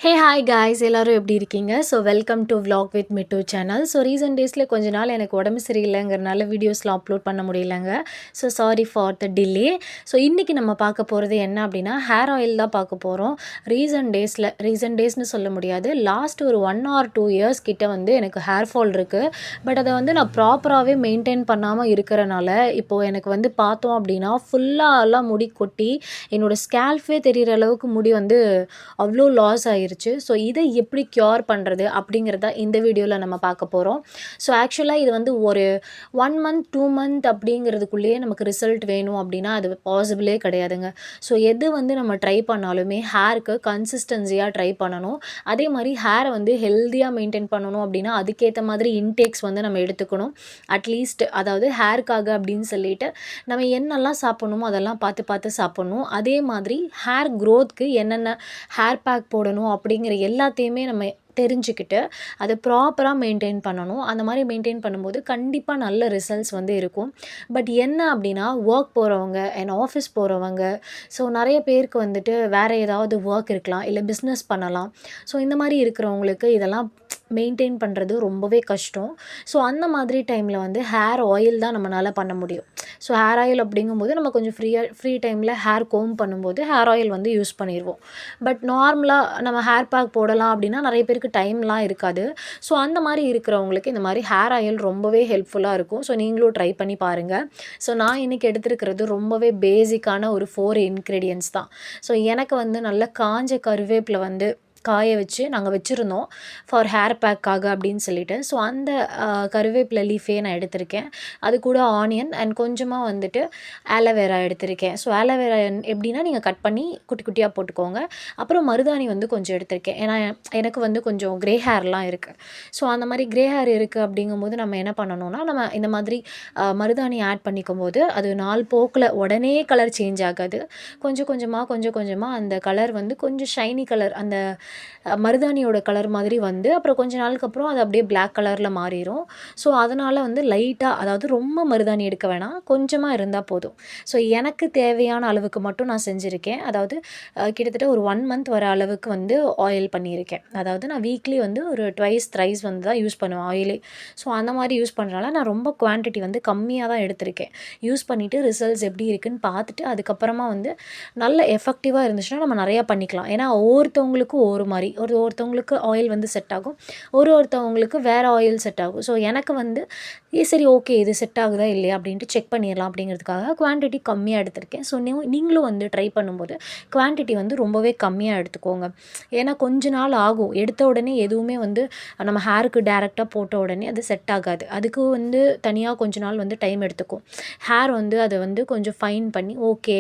Hi guys எல்லாரும் எப்படி இருக்கீங்க? So welcome to vlog with Mittu channel. So recent டேஸில் கொஞ்ச நாள் எனக்கு உடம்பு சரியில்லைங்கிறனால வீடியோஸ்லாம் அப்லோட் பண்ண முடியலங்க. So sorry for the delay. So இன்றைக்கி நம்ம பார்க்க போகிறது என்ன அப்படின்னா ஹேர் ஆயில் தான் பார்க்க போகிறோம். ரீசெண்ட் டேஸ்னு சொல்ல முடியாது, லாஸ்ட் ஒரு 1 or 2 இயர்ஸ் கிட்ட வந்து எனக்கு ஹேர் ஃபால் இருக்குது. பட் அதை வந்து நான் ப்ராப்பராகவே மெயின்டைன் பண்ணாமல் இருக்கிறனால இப்போது எனக்கு வந்து பார்த்தோம் அப்படின்னா ஃபுல்லாலாம் முடி கொட்டி என்னோடய ஸ்கேல்ஃபே தெரிகிற அளவுக்கு முடி வந்து அவ்வளோ லாஸ் ஆகிருச்சு. ஸோ இதை எப்படி க்யூர் பண்ணுறது அப்படிங்கிறத இந்த வீடியோவில் நம்ம பார்க்க போகிறோம். ஸோ ஆக்சுவலாக இது வந்து ஒரு 1 month 2 month அப்படிங்கிறதுக்குள்ளேயே நமக்கு ரிசல்ட் வேணும் அப்படின்னா அது பாசிபிளே கிடையாதுங்க. ஸோ எது வந்து நம்ம ட்ரை பண்ணாலுமே ஹேருக்கு கன்சிஸ்டன்சியாக ட்ரை பண்ணணும். அதே மாதிரி ஹேரை வந்து ஹெல்த்தியாக மெயின்டைன் பண்ணணும் அப்படின்னா அதுக்கேற்ற மாதிரி இன்டேக்ஸ் வந்து நம்ம எடுத்துக்கணும். அட்லீஸ்ட் அதாவது ஹேருக்காக அப்படின்னு சொல்லிட்டு நம்ம என்னெல்லாம் சாப்பிட்ணுமோ அதெல்லாம் பார்த்து பார்த்து சாப்பிட்ணும். அதே மாதிரி ஹேர் க்ரோத்துக்கு என்னென்ன ஹேர் பேக் போடணும் அப்படிங்கிற எல்லாத்தையுமே நம்ம தெரிஞ்சுக்கிட்டு அதை ப்ராப்பராக மெயின்டைன் பண்ணணும். அந்த மாதிரி மெயின்டைன் பண்ணும்போது கண்டிப்பாக நல்ல ரிசல்ட்ஸ் வந்து இருக்கும். பட் என்ன அப்படின்னா ஒர்க் போகிறவங்க அண்ட் ஆஃபீஸ் போகிறவங்க, ஸோ நிறைய பேருக்கு வந்துட்டு வேறு ஏதாவது ஒர்க் இருக்கலாம், இல்லை பிஸ்னஸ் பண்ணலாம். ஸோ இந்த மாதிரி இருக்கிறவங்களுக்கு இதெல்லாம் மெயின்டைன் பண்ணுறது ரொம்பவே கஷ்டம். ஸோ அந்த மாதிரி டைமில் வந்து ஹேர் ஆயில் தான் நம்மளால் பண்ண முடியும். ஸோ ஹேர் ஆயில் அப்படிங்கும்போது நம்ம கொஞ்சம் ஃப்ரீ டைமில் ஹேர் கோம் பண்ணும்போது ஹேர் ஆயில் வந்து யூஸ் பண்ணிடுவோம். பட் நார்மலாக நம்ம ஹேர் பேக் போடலாம் அப்படின்னா நிறைய பேருக்கு டைம்லாம் இருக்காது. ஸோ அந்த மாதிரி இருக்கிறவங்களுக்கு இந்த மாதிரி ஹேர் ஆயில் ரொம்பவே ஹெல்ப்ஃபுல்லாக இருக்கும். ஸோ நீங்களும் ட்ரை பண்ணி பாருங்கள். ஸோ நான் இன்றைக்கி எடுத்துருக்கிறது ரொம்பவே பேசிக்கான ஒரு 4 இன்க்ரீடியன்ட்ஸ் தான். ஸோ எனக்கு வந்து நல்ல காஞ்ச கருவேப்பிலை வந்து காய வச்சு நாங்கள் வச்சுருந்தோம் ஃபார் ஹேர் பேக்காக அப்படின்னு சொல்லிட்டு. ஸோ அந்த கருவேப்பிலை லீஃபே நான் எடுத்திருக்கேன். அது கூட ஆனியன் அண்ட் கொஞ்சமாக வந்துட்டு ஆலோவேரா எடுத்திருக்கேன். ஸோ ஆலோவேரா எப்படின்னா நீங்கள் கட் பண்ணி குட்டி குட்டியாக போட்டுக்கோங்க. அப்புறம் மருதாணி வந்து கொஞ்சம் எடுத்திருக்கேன். ஏன்னா எனக்கு வந்து கொஞ்சம் க்ரே ஹேர்லாம் இருக்குது. ஸோ அந்த மாதிரி க்ரே ஹேர் இருக்குது அப்படிங்கும்போது நம்ம என்ன பண்ணணும்னா நம்ம இந்த மாதிரி மருதாணி ஆட் பண்ணிக்கும் போது அது நாள் போக்கில் உடனே கலர் சேஞ்ச் ஆகாது. கொஞ்சம் கொஞ்சமாக அந்த கலர் வந்து கொஞ்சம் ஷைனி கலர், அந்த மருதாணியோட கலர் மாதிரி வந்து அப்புறம் கொஞ்ச நாளுக்கு அப்புறம் அது அப்படியே பிளாக் கலரில் மாறிடும். ஸோ அதனால் வந்து லைட்டாக, அதாவது ரொம்ப மருதாணி எடுக்க வேணாம், கொஞ்சமாக இருந்தால் போதும். ஸோ எனக்கு தேவையான அளவுக்கு மட்டும் நான் செஞ்சுருக்கேன். அதாவது கிட்டத்தட்ட ஒரு 1 month வர அளவுக்கு வந்து ஆயில் பண்ணியிருக்கேன். அதாவது நான் வீக்லி வந்து ஒரு ட்வைஸ் த்ரைஸ் வந்து தான் யூஸ் பண்ணுவேன் ஆயிலே. ஸோ அந்த மாதிரி யூஸ் பண்ணுறனால நான் ரொம்ப குவான்டிட்டி வந்து கம்மியாக தான் எடுத்திருக்கேன். யூஸ் பண்ணிவிட்டு ரிசல்ட்ஸ் எப்படி இருக்குதுன்னு பார்த்துட்டு அதுக்கப்புறமா வந்து நல்ல எஃபெக்டிவாக இருந்துச்சுன்னா நம்ம நிறையா பண்ணிக்கலாம். ஏன்னா ஒவ்வொருத்தவங்களுக்கும் ஒரு மாதிரி ஒருத்தவங்களுக்கு ஆயில் வந்து செட் ஆகும், ஒருத்தவங்களுக்கு வேறு ஆயில் செட் ஆகும். ஸோ எனக்கு வந்து சரி ஓகே இது செட் ஆகுதா இல்லையா அப்படின்ட்டு செக் பண்ணிடலாம் அப்படிங்கிறதுக்காக குவான்டிட்டி கம்மியாக எடுத்திருக்கேன். ஸோ நீங்களும் வந்து ட்ரை பண்ணும்போது குவான்டிட்டி வந்து ரொம்பவே கம்மியாக எடுத்துக்கோங்க. ஏன்னா கொஞ்ச நாள் ஆகும், எடுத்த உடனே எதுவுமே வந்து நம்ம ஹேருக்கு டேரெக்டாக போட்ட உடனே அது செட் ஆகாது. அதுக்கு வந்து தனியாக கொஞ்ச நாள் வந்து டைம் எடுத்துக்கும். ஹேர் வந்து அதை வந்து கொஞ்சம் ஃபைன் பண்ணி ஓகே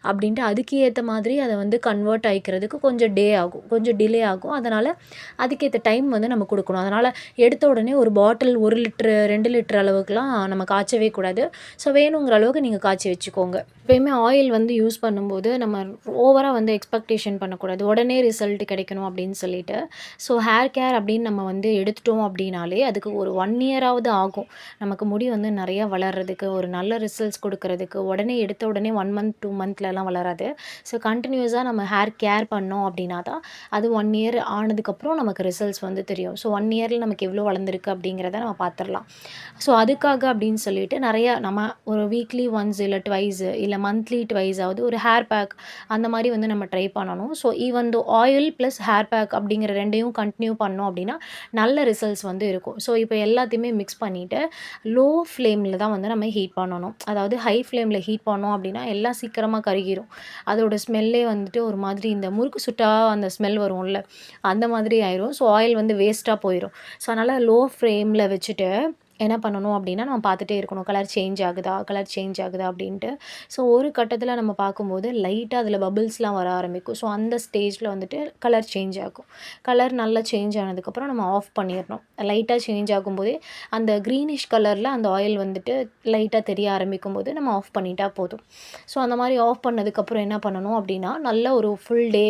அப்படின்ட்டு அதுக்கு ஏற்ற மாதிரி அதை வந்து கன்வெர்ட் ஆகிக்கிறதுக்கு கொஞ்சம் டிலே ஆகும். அதனால் அதுக்கேற்ற டைம் வந்து நம்ம கொடுக்கணும். அதனால் எடுத்த உடனே ஒரு பாட்டில் 1 லிட்டரு 2 லிட்டர் அளவுக்குலாம் நம்ம காய்ச்சவே கூடாது. ஸோ வேணுங்கிற அளவுக்கு நீங்கள் காய்ச்சி வச்சுக்கோங்க. எப்பயுமே ஆயில் வந்து யூஸ் பண்ணும்போது நம்ம ஓவராக வந்து எக்ஸ்பெக்டேஷன் பண்ணக்கூடாது, உடனே ரிசல்ட் கிடைக்கணும் அப்படின்னு சொல்லிட்டு. ஸோ ஹேர் கேர் அப்படின்னு நம்ம வந்து எடுத்துட்டோம் அப்படின்னாலே அதுக்கு ஒரு 1 year-ஆவது ஆகும் நமக்கு முடி வந்து நிறையா வளர்கிறதுக்கு, ஒரு நல்ல ரிசல்ட்ஸ் கொடுக்கறதுக்கு. உடனே எடுத்த உடனே 1 month 2 monthலலாம் வளராது. ஸோ கண்டினியூஸாக நம்ம ஹேர் கேர் பண்ணோம் அப்படின்னா தான் அது 1 year ஆனதுக்கப்புறம் நமக்கு ரிசல்ட்ஸ் வந்து தெரியும். ஸோ 1 yearல நமக்கு எவ்வளோ வளர்ந்துருக்கு அப்படிங்கிறத நம்ம பார்த்துடலாம். ஸோ அதுக்காக அப்படின்னு சொல்லிட்டு நிறையா நம்ம ஒரு வீக்லி ஒன்ஸ் இல்லை ட்வைஸ் இல்லை மந்த்லி ட்வைஸாவது ஒரு ஹேர் பேக் அந்த மாதிரி வந்து நம்ம ட்ரை பண்ணணும். So even though oil plus hair pack அப்படிங்கிற ரெண்டையும் கண்டினியூ பண்ணோம் அப்படின்னா நல்ல ரிசல்ட்ஸ் வந்து இருக்கும். ஸோ இப்போ எல்லாத்தையுமே மிக்ஸ் பண்ணிவிட்டு லோ ஃப்ளேமில் தான் வந்து நம்ம ஹீட் பண்ணணும். அதாவது ஹை ஃப்ளேமில் ஹீட் பண்ணோம் அப்படின்னா எல்லாம் சீக்கிரமாக கருகிரும். அதோட ஸ்மெல்லே வந்துட்டு ஒரு மாதிரி இந்த முறுக்கு சுட்டா அந்த ஸ்மெல் வரும்ல, அந்த மாதிரி ஆயிரும். ஸோ ஆயில் வந்து வேஸ்ட்டாக போயிடும். ஸோ அதனால் லோ ஃப்ளேமில் வச்சுட்டு என்ன பண்ணணும் அப்படின்னா நம்ம பார்த்துட்டே இருக்கணும், கலர் சேஞ்ச் ஆகுதா அப்படின்ட்டு. ஸோ ஒரு கட்டத்தில் நம்ம பார்க்கும்போது லைட்டாக அதில் பபிள்ஸ்லாம் வர ஆரம்பிக்கும். ஸோ அந்த ஸ்டேஜில் வந்துட்டு கலர் சேஞ்ச் ஆகும். கலர் நல்லா சேஞ்ச் ஆனதுக்கப்புறம் நம்ம ஆஃப் பண்ணிடணும். லைட்டாக சேஞ்ச் ஆகும்போதே அந்த க்ரீனிஷ் கலரில் அந்த ஆயில் வந்துட்டு லைட்டாக தெரிய ஆரம்பிக்கும் போது நம்ம ஆஃப் பண்ணிட்டா போதும். ஸோ அந்த மாதிரி ஆஃப் பண்ணதுக்கப்புறம் என்ன பண்ணணும் அப்படின்னா நல்ல ஒரு ஃபுல் டே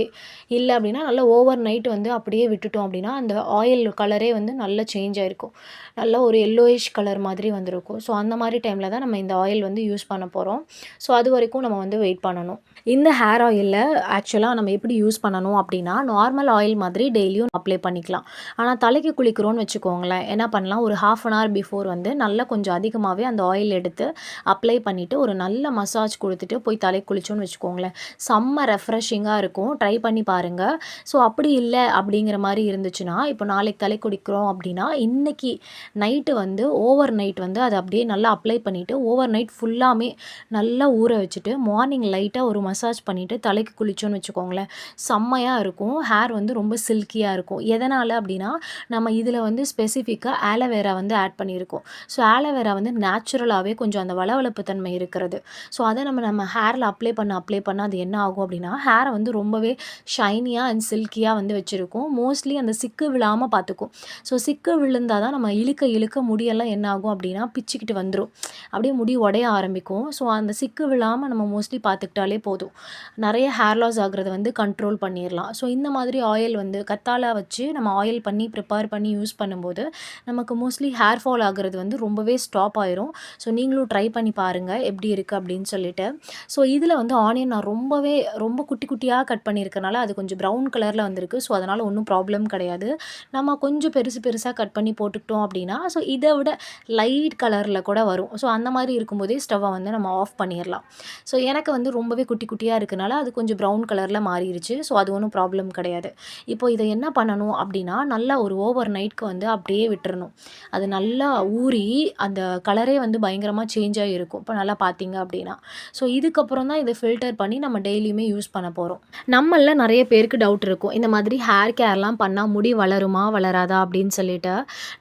இல்லை அப்படின்னா நல்ல ஓவர் நைட் வந்து அப்படியே விட்டுட்டோம் அப்படின்னா அந்த ஆயில் கலரே வந்து நல்லா சேஞ்ச் ஆகிருக்கும். நல்ல ஒரு எல்லோயிஷ் ரெட்டிஷ் கலர் மாதிரி வந்திருக்கும். ஸோ அந்த மாதிரி டைமில் தான் நம்ம இந்த ஆயில் வந்து யூஸ் பண்ண போகிறோம். ஸோ அது வரைக்கும் நம்ம வந்து வெயிட் பண்ணணும். இந்த ஹேர் ஆயிலில் ஆக்சுவலாக நம்ம எப்படி யூஸ் பண்ணணும் அப்படின்னா, நார்மல் ஆயில் மாதிரி டெய்லியும் அப்ளை பண்ணிக்கலாம். ஆனால் தலைக்கு குளிக்கிறோன்னு வச்சுக்கோங்களேன், என்ன பண்ணலாம், ஒரு 1/2 அன் ஹவர் பிஃபோர் வந்து நல்லா கொஞ்சம் அதிகமாகவே அந்த ஆயில் எடுத்து அப்ளை பண்ணிவிட்டு ஒரு நல்ல மசாஜ் கொடுத்துட்டு போய் தலைக்கு குளிச்சோன்னு வச்சுக்கோங்களேன், செம்ம ரெஃப்ரெஷிங்காக இருக்கும். ட்ரை பண்ணி பாருங்கள். ஸோ அப்படி இல்லை அப்படிங்கிற மாதிரி இருந்துச்சுன்னா, இப்போ நாளைக்கு தலை குளிக்கிறோம் அப்படின்னா, இன்றைக்கி நைட்டு வந்து ஓவர் நைட் வந்து அதை அப்படியே நல்லா அப்ளை பண்ணிவிட்டு ஓவர் நைட் ஃபுல்லாமே நல்லா ஊற வச்சுட்டு மார்னிங் லைட்டாக ஒரு மசாஜ் பண்ணிவிட்டு தலைக்கு குளிச்சோன்னு வச்சுக்கோங்களேன், செம்மையாக இருக்கும். ஹேர் வந்து ரொம்ப சில்கியாக இருக்கும். எதனால் அப்படின்னா, நம்ம இதில் வந்து ஸ்பெசிஃபிக்காக ஆலோவேரா வந்து ஆட் பண்ணியிருக்கோம். ஸோ ஆலோவேரா வந்து நேச்சுரலாகவே கொஞ்சம் அந்த வளவளப்பு தன்மை இருக்கிறது. ஸோ அதை நம்ம ஹேரில் அப்ளை பண்ண அது என்ன ஆகும் அப்படின்னா, ஹேரை வந்து ரொம்பவே ஷைனியாக அண்ட் சில்கியாக வந்து வச்சுருக்கும். மோஸ்ட்லி அந்த சிக்கு விழாமல் பார்த்துக்கும். ஸோ சிக்கு விழுந்தால் தான் நம்ம இழுக்க முடியெல்லாம் என்ன ஆகும் அப்படின்னா பிச்சுக்கிட்டு வந்துடும். அப்படியே முடி உடைய ஆரம்பிக்கும். ஸோ அந்த சிக்கு விழாமல் நம்ம மோஸ்ட்லி பார்த்துக்கிட்டாலே போதும். நிறைய ஹேர் லாஸ் ஆகிறத வந்து கண்ட்ரோல் பண்ணிடலாம். ஸோ இந்த மாதிரி ஆயில் வந்து கத்தாழை வச்சு நம்ம ஆயில் பண்ணி ப்ரிப்பேர் பண்ணி யூஸ் பண்ணும்போது நமக்கு மோஸ்ட்லி ஹேர் ஃபால் ஆகிறது வந்து ரொம்பவே ஸ்டாப் ஆயிரும். ஸோ நீங்களும் ட்ரை பண்ணி பாருங்கள் எப்படி இருக்குது அப்படின்னு சொல்லிட்டு. ஸோ இதில் வந்து ஆனியன் நான் ரொம்ப குட்டி குட்டியாக கட் பண்ணியிருக்கனால அது கொஞ்சம் ப்ரௌன் கலரில் வந்திருக்கு. ஸோ அதனால் ஒன்றும் ப்ராப்ளம் கிடையாது. நம்ம கொஞ்சம் பெருசாக கட் பண்ணி போட்டுக்கிட்டோம் அப்படின்னா ஸோ இதை விட லைட் கலரில் கூட வரும். ஸோ அந்த மாதிரி இருக்கும்போதே ஸ்டவ்வை வந்து நம்ம ஆஃப் பண்ணிடலாம். ஸோ எனக்கு வந்து ரொம்பவே குட்டி குட்டியாக இருக்கனால அது கொஞ்சம் ப்ரௌன் கலரில் மாறிடுச்சு. ஸோ அது ஒன்றும் ப்ராப்ளம் கிடையாது. இப்போ இதை என்ன பண்ணணும் அப்படின்னா, நல்லா ஒரு ஓவர் நைட்க்கு வந்து அப்படியே விட்டுறணும். அது நல்லா ஊறி அந்த கலரே வந்து பயங்கரமாக சேஞ்ச் ஆகி இருக்கும். இப்போ நல்லா பார்த்தீங்க அப்படின்னா, ஸோ இதுக்கப்புறம் தான் இதை ஃபில்டர் பண்ணி நம்ம டெய்லியுமே யூஸ் பண்ண போகிறோம். நம்மள நிறைய பேருக்கு டவுட் இருக்கும், இந்த மாதிரி ஹேர் கேர்லாம் பண்ணால் முடி வளருமா வளராதா அப்படின்னு சொல்லிட்டு.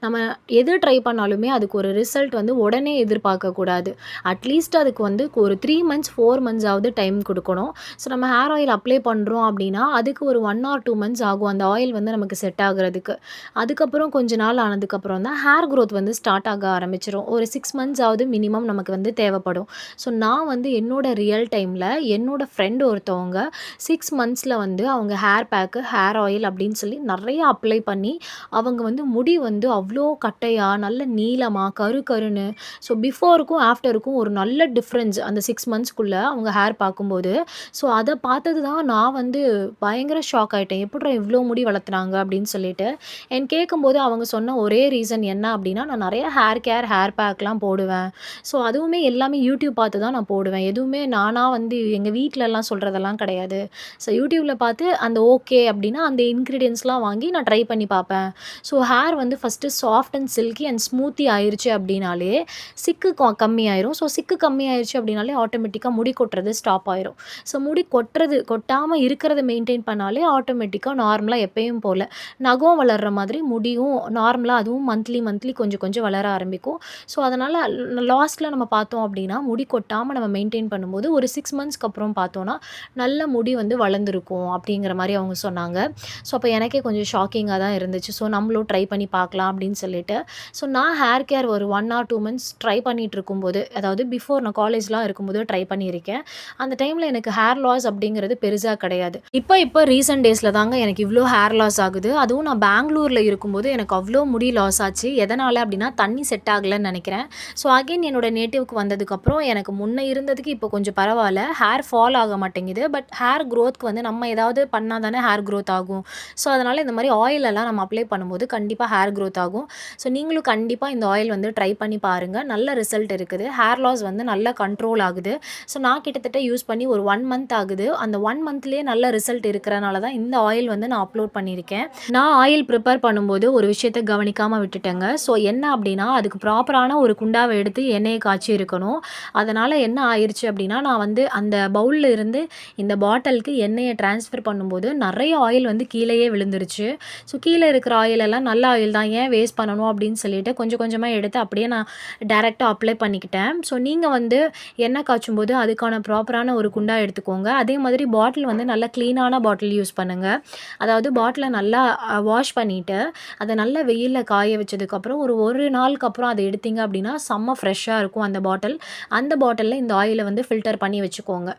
நம்ம எது ட்ரை பண்ணாலுமே அதுக்கு ஒரு ரிசல்ட் வந்து உடனே எதிர்பார்க்கக்கூடாது. அட்லீஸ்ட் அதுக்கு வந்து ஒரு 3 மந்த்ஸ் 4 மந்த்ஸ் ஆகுது டைம் கொடுக்கணும். ஸோ நம்ம ஹேர் ஆயில் அப்ளை பண்ணுறோம் அப்படின்னா அதுக்கு ஒரு 1 ஆர் 2 மந்த்ஸ் ஆகும் அந்த ஆயில் வந்து நமக்கு செட் ஆகுறதுக்கு. அதுக்கப்புறம் கொஞ்ச நாள் ஆனதுக்கப்புறம் தான் ஹேர் க்ரோத் வந்து ஸ்டார்ட் ஆக ஆரம்பிச்சிடும். ஒரு 6 மந்த்ஸ் ஆகுது மினிமம் நமக்கு வந்து தேவைப்படும். ஸோ நான் வந்து என்னோட ரியல் டைமில் என்னோட ஃப்ரெண்டு ஒருத்தவங்க 6 மந்த்ஸில் வந்து அவங்க ஹேர் பேக்கு ஹேர் ஆயில் அப்படின்னு சொல்லி நிறைய அப்ளை பண்ணி அவங்க வந்து முடி வந்து அவ்வளோ கட்டையாக நல்ல நீளமாக கருன்னு. ஸோ பிஃபோருக்கும் ஆஃப்டருக்கும் ஒரு நல்ல டிஃப்ரென்ஸ் அந்த 6 மந்த்ஸ்க்குள்ளே அவங்க ஹேர் பார்க்கும்போது. ஸோ அதை பார்த்தது தான் நான் வந்து பயங்கர ஷாக் ஆகிட்டேன். எப்படிடா இவ்வளோ முடி வளர்த்துனாங்க அப்படின்னு சொல்லிட்டு. கேட்கும்போது அவங்க சொன்ன ஒரே ரீசன் என்ன அப்படின்னா, நான் நிறைய ஹேர் பேக்லாம் போடுவேன். ஸோ அதுவுமே எல்லாமே யூடியூப் பார்த்து தான் நான் போடுவேன். எதுவுமே நானாக வந்து எங்கள் வீட்டிலலாம் சொல்கிறதெல்லாம் கிடையாது. ஸோ யூடியூப்பில் பார்த்து அந்த ஓகே அப்படின்னா அந்த இன்க்ரீடியன்ஸ்லாம் வாங்கி நான் ட்ரை பண்ணி பார்ப்பேன். ஸோ ஹேர் வந்து first soft and silky and smoothie ஆயிடுச்சு அப்படின்னாலே சிக்கு கம்மியாயிரும். ஸோ சிக்கு கம்மியாயிருச்சு அப்படின்னாலே ஆட்டோமேட்டிக்காக முடி கொட்டுறது ஸ்டாப் ஆயிரும். ஸோ முடி கொட்டாமல் இருக்கிறத மெயின்டைன் பண்ணாலே ஆட்டோமேட்டிக்காக நார்மலாக எப்பயும் போல் நகம் வளர்கிற மாதிரி முடியும் நார்மலாக அதுவும் மந்த்லி கொஞ்சம் கொஞ்சம் வளர ஆரம்பிக்கும். ஸோ அதனால் லாஸ்ட்டில் நம்ம பார்த்தோம் அப்படின்னா முடி கொட்டாமல் நம்ம மெயின்டைன் பண்ணும்போது ஒரு 6 மந்த்ஸ்க்கு அப்புறம் பார்த்தோன்னா நல்ல முடி வந்து வளர்ந்துருக்கும் அப்படிங்கிற மாதிரி அவங்க சொன்னாங்க. ஸோ அப்போ எனக்கே கொஞ்சம் ஷாக்கிங்காக தான் இருந்துச்சு. ஸோ நம்மளும் ட்ரை பண்ணி பார்க்கலாம் அப்படின்னு சொல்லிட்டு. ஸோ நான் ஹேர் கேர் ஒரு 1 ஆர் 2 மந்த்ஸ் ட்ரை பண்ணிகிட்டு இருக்கும்போது, அதாவது பிஃபோர் நான் காலேஜ்லாம் இருக்கும்போது ட்ரை பண்ணியிருக்கேன். அந்த டைமில் எனக்கு ஹேர் லாஸ் அப்படிங்கிறது பெருசாக கிடையாது. இப்போ ரீசெண்ட் டேஸில் தாங்க எனக்கு இவ்வளோ ஹேர் லாஸ் ஆகுது. அதுவும் நான் பெங்களூரில் இருக்கும்போது எனக்கு அவ்வளோ முடி லாஸ் ஆச்சு. எதனால் அப்படின்னா தண்ணி செட் ஆகலைன்னு நினைக்கிறேன். ஸோ அகைன் என்னோடய நேட்டிவ்க்கு வந்ததுக்கப்புறம் எனக்கு முன்னே இருந்ததுக்கு இப்போ கொஞ்சம் பரவாயில்ல. ஹேர் ஃபால் ஆக மாட்டேங்குது. பட் ஹேர் க்ரோத்க்கு வந்து நம்ம ஏதாவது பண்ணால் தானே ஹேர் க்ரோத் ஆகும். ஸோ அதனால் இந்த மாதிரி ஆயிலெல்லாம் நம்ம அப்ளை பண்ணும்போது கண்டிப்பாக ஹேர் க்ரோத் ஆகும். ஸோ நீங்களும் கண்டிப்பாக இந்த ஆயில் வந்து ட்ரை பண்ணி பாருங்கள். நல்ல ரிசல்ட் இருக்குது. ஹேர் லாஸ் வந்து நல்லா கண்ட்ரோல் ஆகுது. ஸோ நான் கிட்டத்தட்ட யூஸ் பண்ணி ஒரு 1 மந்த் ஆகுது. அந்த 1 மந்த்லேயே நல்ல ரிசல்ட் இருக்கிறனால தான் இந்த ஆயில் வந்து நான் அப்லோட் பண்ணியிருக்கேன். நான் ஆயில் ப்ரிப்பேர் பண்ணும்போது ஒரு விஷயத்தை கவனிக்காமல் விட்டுட்டேங்க. ஸோ என்ன அப்படின்னா, அதுக்கு ப்ராப்பரான ஒரு குண்டாவை எடுத்து எண்ணெயை காய்ச்சி இருக்கணும். அதனால் என்ன ஆயிடுச்சு அப்படின்னா, நான் வந்து அந்த பவுலில் இருந்து இந்த பாட்டிலுக்கு எண்ணெயை ட்ரான்ஸ்ஃபர் பண்ணும்போது நிறைய ஆயில் வந்து கீழேயே விழுந்துருச்சு. ஸோ கீழே இருக்கிற ஆயிலெல்லாம் நல்ல ஆயில் தான், ஏன் வேஸ்ட் பண்ணணும் அப்படின்னு சொல்லிட்டு கொஞ்சம் கொஞ்சமாக எடுத்து அப்படியே நான் டைரெக்டாக அப்ளை பண்ணிக்கிட்டேன். ஸோ நீங்கள் வந்து எண்ணெய் காய்ச்சும் போது அதுக்கான ப்ராப்பரான ஒரு குண்டா எடுத்துக்கோங்க. அதே மாதிரி பாட்டில் வந்து நல்லா க்ளீனான பாட்டில் யூஸ் பண்ணுங்கள். அதாவது பாட்டிலை நல்லா வாஷ் பண்ணிவிட்டு அதை நல்லா வெயிலில் காய வச்சதுக்கப்புறம் ஒரு நாளுக்கு அப்புறம் அதை எடுத்தீங்க அப்படின்னா செம்ம ஃப்ரெஷ்ஷாக இருக்கும் அந்த பாட்டில். அந்த பாட்டிலில் இந்த ஆயிலை வந்து ஃபில்டர் பண்ணி வச்சுக்கோங்க.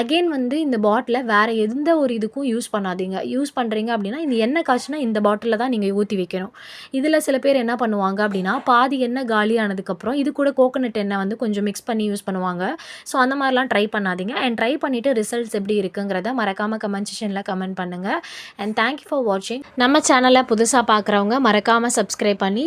அகெயின் வந்து இந்த பாட்டிலை வேறு எந்த ஒரு இதுக்கும் யூஸ் பண்ணாதீங்க. யூஸ் பண்ணுறீங்க அப்படின்னா இந்த எண்ணெய் காய்ச்சினா இந்த பாட்டிலில் தான் நீங்கள் ஊற்றி வைக்கணும். இதில் சில பேர் என்ன பண்ணுவாங்க அப்படின்னா பாதி எண்ணெய் காலியானதுக்கப்புறம் இது கூட கோகோனட் எண்ணெய் வந்து கொஞ்சம் மிக்ஸ் பண்ணி யூஸ் பண்ணுவாங்க. ஸோ அந்த மாதிரிலாம் ட்ரை பண்ணாதீங்க. அண்ட் ட்ரை பண்ணிவிட்டு ரிசல்ட்ஸ் எப்படி இருக்குங்கிறத மறக்காமல் கமெண்ட் செக்ஷனில் கமெண்ட் பண்ணுங்கள். அண்ட் தேங்க்யூ ஃபார் வாட்சிங். நம்ம சேனலை புதுசாக பார்க்குறவங்க மறக்காமல் சப்ஸ்கிரைப் பண்ணி